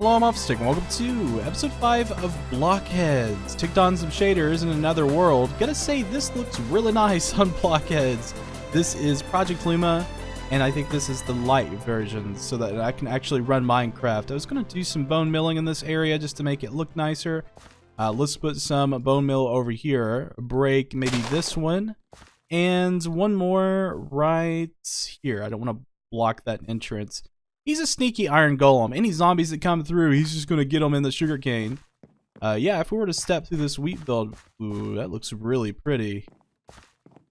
Hello, I'm WaffleStick, and welcome to episode 5 of BlockHeads. Ticked on some shaders in another world. Gotta say, this looks really nice on BlockHeads. This is Project Luma, and I think this is the light version so that I can actually run Minecraft. I was gonna do some bone milling in this area just to make it look nicer. Let's put some bone mill over here. Break maybe this one, and one more right here. I don't want to block that entrance. He's a sneaky iron golem. Any zombies that come through, he's just going to get them in the sugarcane. Yeah, if we were to step through this wheat field, ooh, that looks really pretty.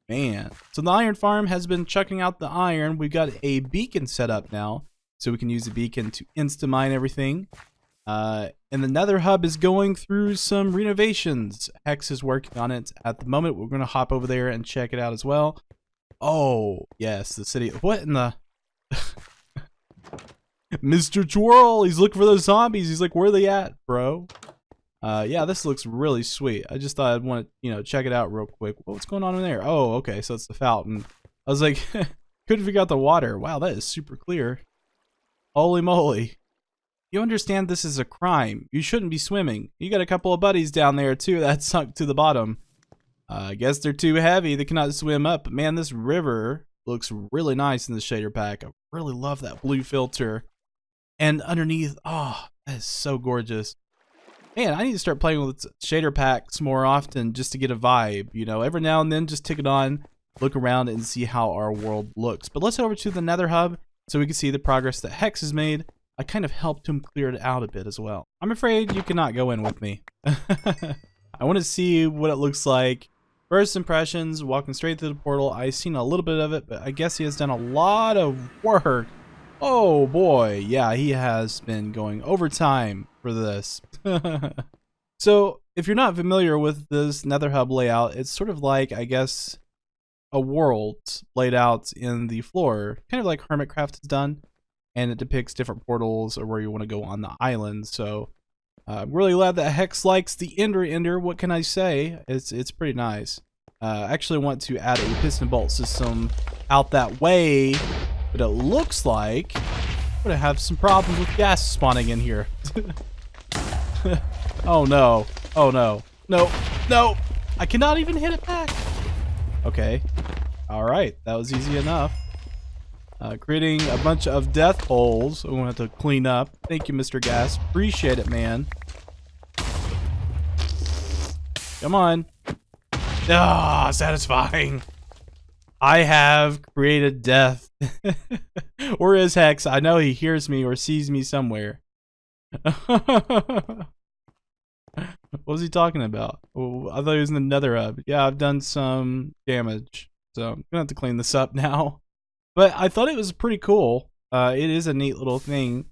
Man. So the iron farm has been chucking out the iron. We've got a beacon set up now, so we can use the beacon to insta-mine everything. And the Nether hub is going through some renovations. Hex is working on it at the moment. We're going to hop over there and check it out as well. Oh, yes, the city. What in the... Mr. Twirl, he's looking for those zombies. He's like, where are they at, bro? Yeah, this looks really sweet. I just thought I'd want to, check it out real quick. What's going on in there? Oh, okay, so it's the fountain. I was like, couldn't figure out the water. Wow, that is super clear. Holy moly. You understand this is a crime. You shouldn't be swimming. You got a couple of buddies down there, too, that sunk to the bottom. I guess they're too heavy. They cannot swim up. But man, this river looks really nice in the shader pack. I really love that blue filter. And underneath, oh, that is so gorgeous. Man, I need to start playing with shader packs more often just to get a vibe. Every now and then just tick it on, look around and see how our world looks. But let's head over to the Nether hub so we can see the progress that Hex has made. I kind of helped him clear it out a bit as well. I'm afraid you cannot go in with me. I want to see what it looks like. First impressions, walking straight through the portal. I've seen a little bit of it, but I guess he has done a lot of work. Oh boy, yeah, he has been going overtime for this. So, if you're not familiar with this Nether hub layout, it's sort of like, I guess, a world laid out in the floor, kind of like Hermitcraft has done, and it depicts different portals or where you want to go on the island. So, I'm really glad that Hex likes the Ender. What can I say? It's pretty nice. I actually want to add a piston bolt system out that way. But it looks like we're gonna have some problems with gas spawning in here. Oh no. Oh no. No. No. I cannot even hit it back. Okay. Alright. That was easy enough. Creating a bunch of death holes. I'm gonna have to clean up. Thank you, Mr. Gas. Appreciate it, man. Come on. Ah, satisfying. I have created death. Where is Hex? I know he hears me or sees me somewhere. What was he talking about? Oh, I thought he was in the Nether hub. Yeah, I've done some damage, so I'm gonna have to clean this up now. But I thought it was pretty cool. It is a neat little thing.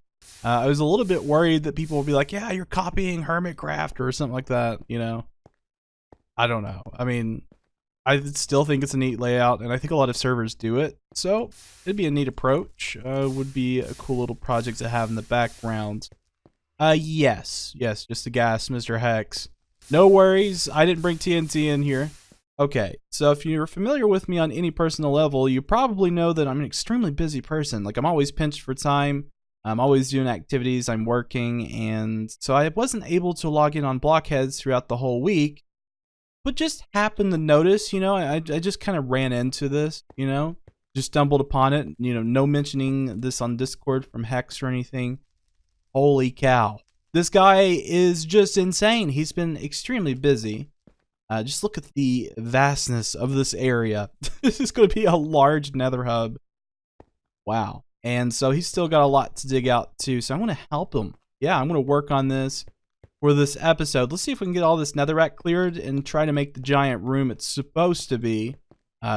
I was a little bit worried that people would be like, yeah, you're copying Hermitcraft or something like that, I don't know. I mean, I still think it's a neat layout, and I think a lot of servers do it. So, it'd be a neat approach. Would be a cool little project to have in the background. Yes, just a gas, Mr. Hex. No worries, I didn't bring TNT in here. Okay, so if you're familiar with me on any personal level, you probably know that I'm an extremely busy person. Like, I'm always pinched for time. I'm always doing activities, I'm working, and so I wasn't able to log in on BlockHeads throughout the whole week. But just happened to notice, I just kind of ran into this, just stumbled upon it, no mentioning this on Discord from Hex or anything. Holy cow. This guy is just insane. He's been extremely busy. Just look at the vastness of this area. This is going to be a large Nether hub. Wow. And so he's still got a lot to dig out too, so I'm going to help him. Yeah, I'm going to work on this. For this episode, let's see if we can get all this netherrack cleared and try to make the giant room it's supposed to be.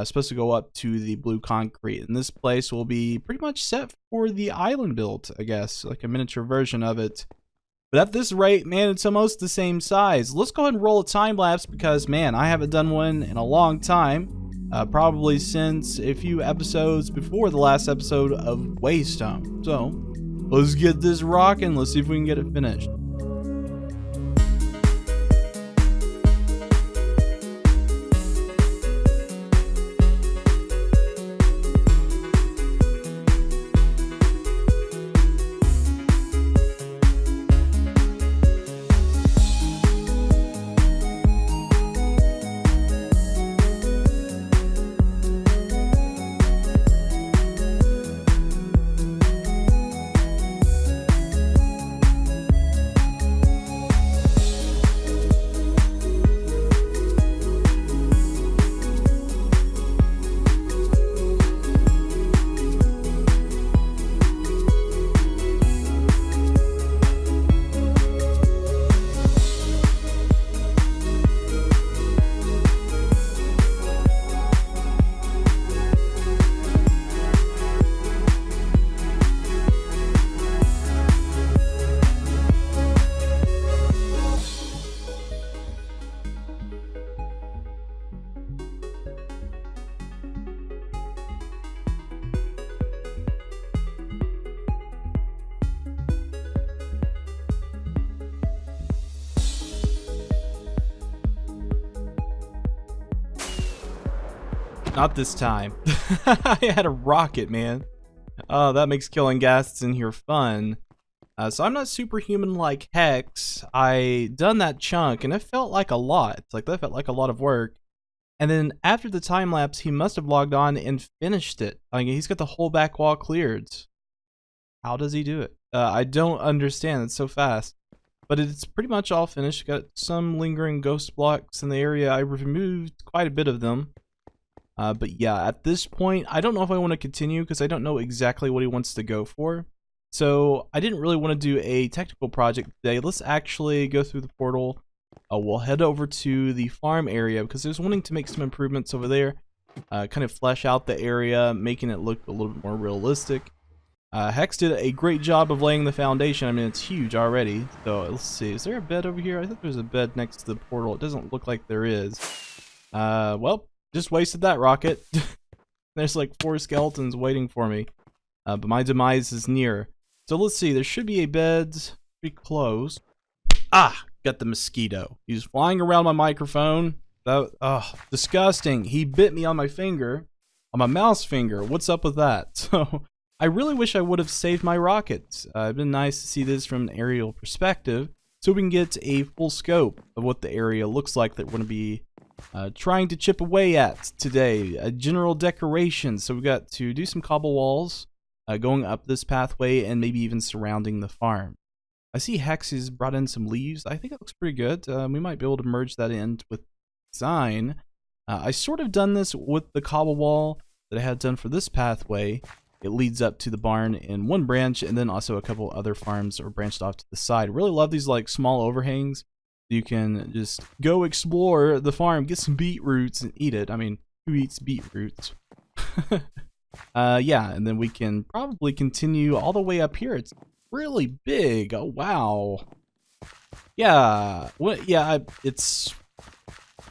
Supposed to go up to the blue concrete. And this place will be pretty much set for the island build, I guess. Like a miniature version of it. But at this rate, man, it's almost the same size. Let's go ahead and roll a time lapse because, man, I haven't done one in a long time. Probably since a few episodes before the last episode of Waystone. So, let's get this rocking. Let's see if we can get it finished. Not this time. I had a rocket, man. Oh, that makes killing ghasts in here fun. So I'm not superhuman like Hex. I done that chunk, and it felt like a lot. Like, that felt like a lot of work. And then after the time lapse, he must have logged on and finished it. I mean, he's got the whole back wall cleared. How does he do it? I don't understand. It's so fast. But it's pretty much all finished. Got some lingering ghost blocks in the area. I removed quite a bit of them. But yeah, at this point, I don't know if I want to continue because I don't know exactly what he wants to go for. So I didn't really want to do a technical project today. Let's actually go through the portal. We'll head over to the farm area because I was wanting to make some improvements over there. Kind of flesh out the area, making it look a little bit more realistic. Hex did a great job of laying the foundation. I mean, it's huge already. So let's see. Is there a bed over here? I think there's a bed next to the portal. It doesn't look like there is. Well, just wasted that rocket. There's like 4 skeletons waiting for me. But my demise is near. So let's see. There should be a bed pretty close. Ah! Got the mosquito. He's flying around my microphone. That, disgusting. He bit me on my finger. On my mouse finger. What's up with that? So, I really wish I would have saved my rockets. It'd been nice to see this from an aerial perspective, so we can get a full scope of what the area looks like that we're going to be trying to chip away at today. A general decoration, so we got to do some cobble walls, going up this pathway, and maybe even surrounding the farm. I see Hex has brought in some leaves. I think it looks pretty good. We might be able to merge that in with design. I sort of done this with the cobble wall that I had done for this pathway. It leads up to the barn in one branch, and then also a couple other farms are branched off to the side. Really love these like small overhangs. You can just go explore the farm, get some beetroots, and eat it. I mean, who eats beetroots? Yeah, and then we can probably continue all the way up here. It's really big. Oh wow. Yeah. It's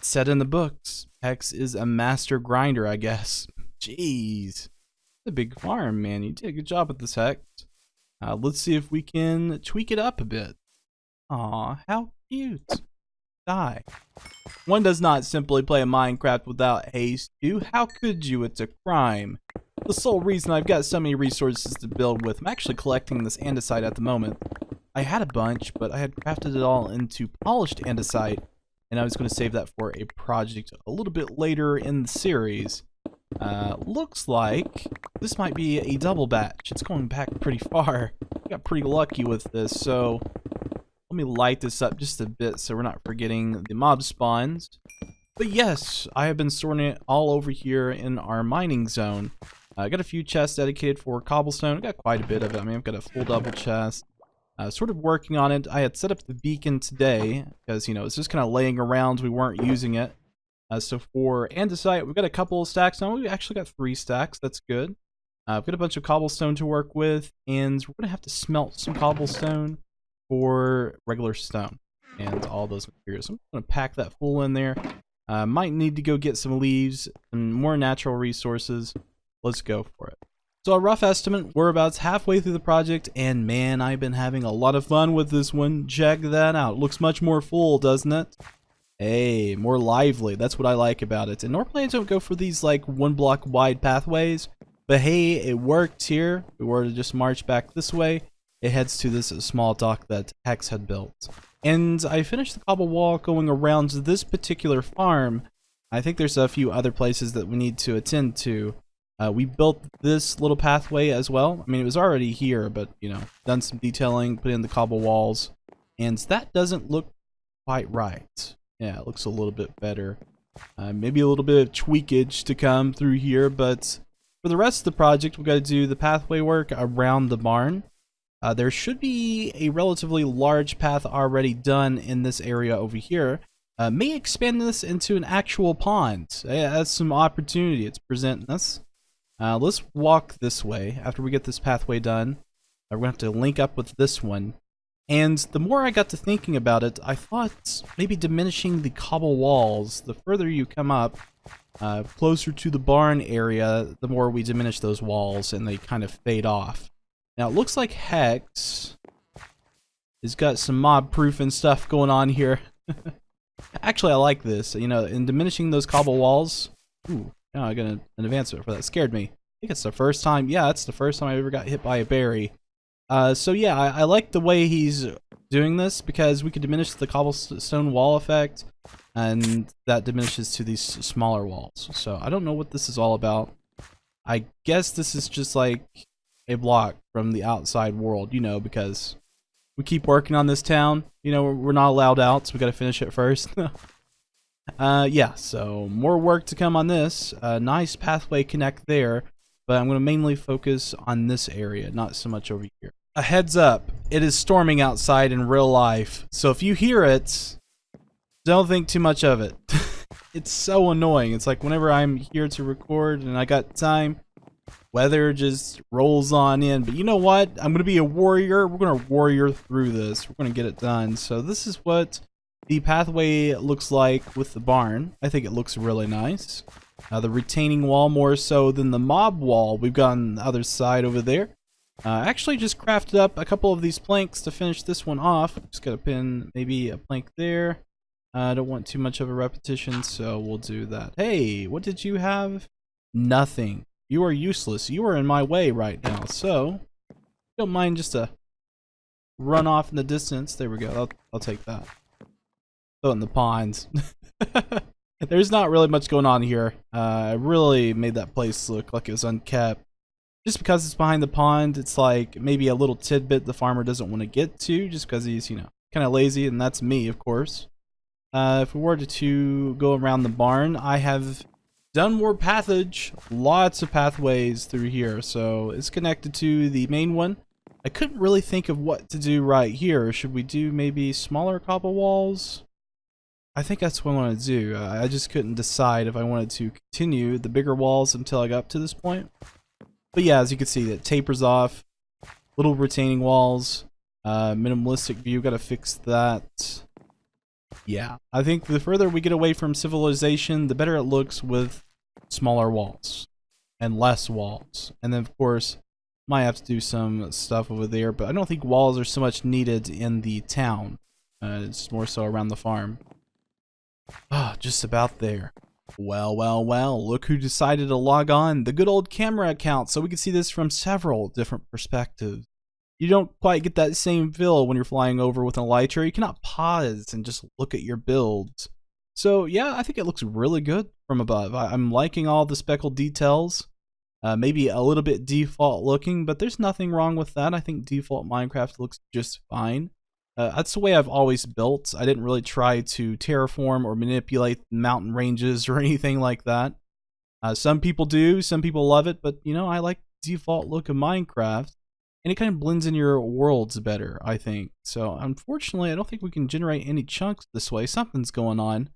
said in the books. Hex is a master grinder, I guess. Jeez. A big farm, man. You did a good job with this, Hex. Let's see if we can tweak it up a bit. Aw, how cute. Die. One does not simply play a Minecraft without haste. How could you? It's a crime. The sole reason I've got so many resources to build with, I'm actually collecting this andesite at the moment. I had a bunch, but I had crafted it all into polished andesite, and I was going to save that for a project a little bit later in the series. Looks like this might be a double batch. It's going back pretty far. I got pretty lucky with this, so let me light this up just a bit so we're not forgetting the mob spawns. But yes, I have been storing it all over here in our mining zone. I got a few chests dedicated for cobblestone. I got quite a bit of it. I mean, I've got a full double chest. Sort of working on it. I had set up the beacon today because, you know, it's just kind of laying around. We weren't using it. So for andesite, we've got a couple of stacks now. We actually got 3 stacks. That's good. I've got a bunch of cobblestone to work with, and we're going to have to smelt some cobblestone for regular stone and all those materials. I'm going to pack that full in there. Might need to go get some leaves and more natural resources. Let's go for it. So a rough estimate, we're about halfway through the project, and man, I've been having a lot of fun with this one. Check that out. It looks much more full, doesn't it? Hey, more lively. That's what I like about it. And normally I don't go for these like 1 block wide pathways, but hey, it worked here. If we were to just march back this way, it heads to this small dock that Hex had built. And I finished the cobble wall going around this particular farm. I think there's a few other places that we need to attend to. We built this little pathway as well. I mean, it was already here, but, you know, done some detailing, put in the cobble walls, and that doesn't look quite right. Yeah, it looks a little bit better. Maybe a little bit of tweakage to come through here, but for the rest of the project, we've got to do the pathway work around the barn. There should be a relatively large path already done in this area over here. May expand this into an actual pond. That's some opportunity it's presenting us. Let's walk this way after we get this pathway done. We're going to have to link up with this one. And the more I got to thinking about it, I thought maybe diminishing the cobble walls. The further you come up, closer to the barn area, the more we diminish those walls and they kind of fade off. Now, it looks like Hex has got some mob-proof and stuff going on here. Actually, I like this. You know, in diminishing those cobble walls, ooh, Oh, I got an advancement for that. Scared me. I think it's the first time. Yeah, that's the first time I ever got hit by a berry. So yeah, I like the way he's doing this because we could diminish the cobblestone wall effect, and that diminishes to these smaller walls. So I don't know what this is all about. I guess this is just like a block from the outside world, you know, because we keep working on this town. You know, we're not allowed out, so we got to finish it first. Yeah, so more work to come on this. Nice pathway connect there, but I'm going to mainly focus on this area, not so much over here. A heads up, it is storming outside in real life, so if you hear it, don't think too much of it. It's so annoying. It's like whenever I'm here to record and I got time, weather just rolls on in. But you know what? I'm going to be a warrior. We're going to warrior through this. We're going to get it done. So this is what the pathway looks like with the barn. I think it looks really nice. The retaining wall more so than the mob wall we've got on the other side over there. Actually just crafted up a couple of these planks to finish this one off. Just got to pin maybe a plank there. I don't want too much of a repetition, so we'll do that. Hey, what did you have? Nothing. You are useless. You are in my way right now, so don't mind just to run off in the distance. There we go. I'll take that. Throw it in the ponds. There's not really much going on here. I really made that place look like it was unkept. Just because it's behind the pond, it's like maybe a little tidbit the farmer doesn't want to get to, just because he's, you know, kind of lazy, and that's me, of course. If we were to go around the barn, I have done more pathage, lots of pathways through here, so it's connected to the main one. I couldn't really think of what to do right here. Should we do maybe smaller cobble walls? I think that's what I want to do. I just couldn't decide if I wanted to continue the bigger walls until I got up to this point. But yeah, as you can see, it tapers off. Little retaining walls. Minimalistic view, gotta fix that. Yeah, I think the further we get away from civilization, the better it looks with smaller walls and less walls. And then, of course, might have to do some stuff over there, but I don't think walls are so much needed in the town. It's more so around the farm. Ah, just about there. Well, well, well, look who decided to log on. The good old camera account, so we can see this from several different perspectives. You don't quite get that same feel when you're flying over with an elytra. You cannot pause and just look at your builds. So yeah, I think it looks really good from above. I'm liking all the speckled details. Maybe a little bit default looking, but there's nothing wrong with that. I think default Minecraft looks just fine. That's the way I've always built. I didn't really try to terraform or manipulate mountain ranges or anything like that. Some people do, some people love it, but you know, I like the default look of Minecraft. And it kind of blends in your worlds better, I think. So, unfortunately, I don't think we can generate any chunks this way. Something's going on.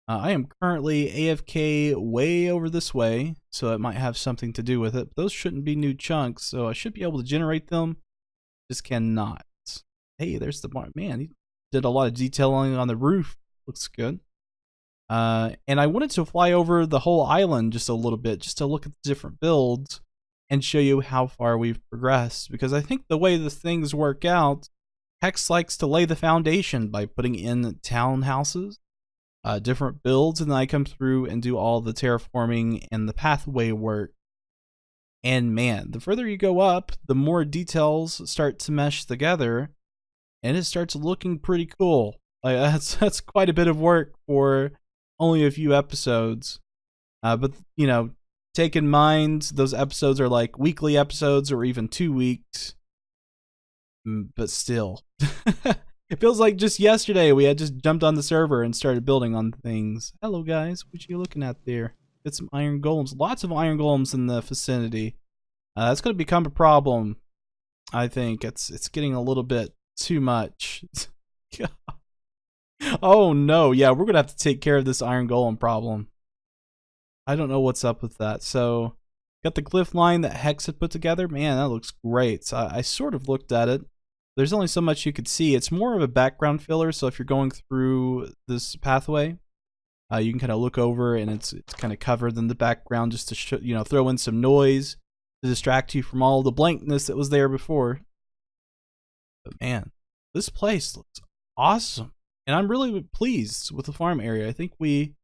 I am currently AFK way over this way, so it might have something to do with it. Those shouldn't be new chunks, so I should be able to generate them. Just cannot. Hey, there's the barn. Man, he did a lot of detailing on the roof. Looks good. And I wanted to fly over the whole island just a little bit, just to look at the different builds and show you how far we've progressed, because I think the way the things work out, Hex likes to lay the foundation by putting in townhouses, different builds, and then I come through and do all the terraforming and the pathway work. And man, the further you go up, the more details start to mesh together, and it starts looking pretty cool. Like that's quite a bit of work for only a few episodes. But you know, take in mind, those episodes are like weekly episodes or even 2 weeks. But still. It feels like just yesterday we had just jumped on the server and started building on things. Hello guys, what you looking at there? Got some iron golems. Lots of iron golems in the vicinity. That's going to become a problem. I think it's getting a little bit too much. Oh no, yeah, we're going to have to take care of this iron golem problem. I don't know what's up with that. So, got the cliff line that Hex had put together. Man, that looks great. So I sort of looked at it. There's only so much you could see. It's more of a background filler, so if you're going through this pathway, you can kind of look over and it's kind of covered in the background just to you know, throw in some noise to distract you from all the blankness that was there before. But man, this place looks awesome. And I'm really pleased with the farm area. I think we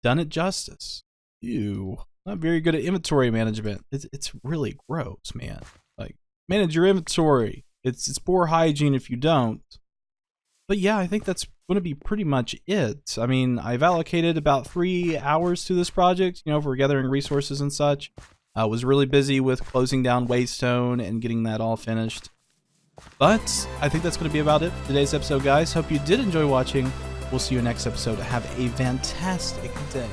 done it justice. Ew. Not very good at inventory management. It's really gross, man. Like, manage your inventory. It's poor hygiene if you don't. But yeah, I think that's going to be pretty much it. I mean, I've allocated about 3 hours to this project, you know, for gathering resources and such. I was really busy with closing down Waystone and getting that all finished. But I think that's going to be about it for today's episode, guys. Hope you did enjoy watching. We'll see you next episode. Have a fantastic day.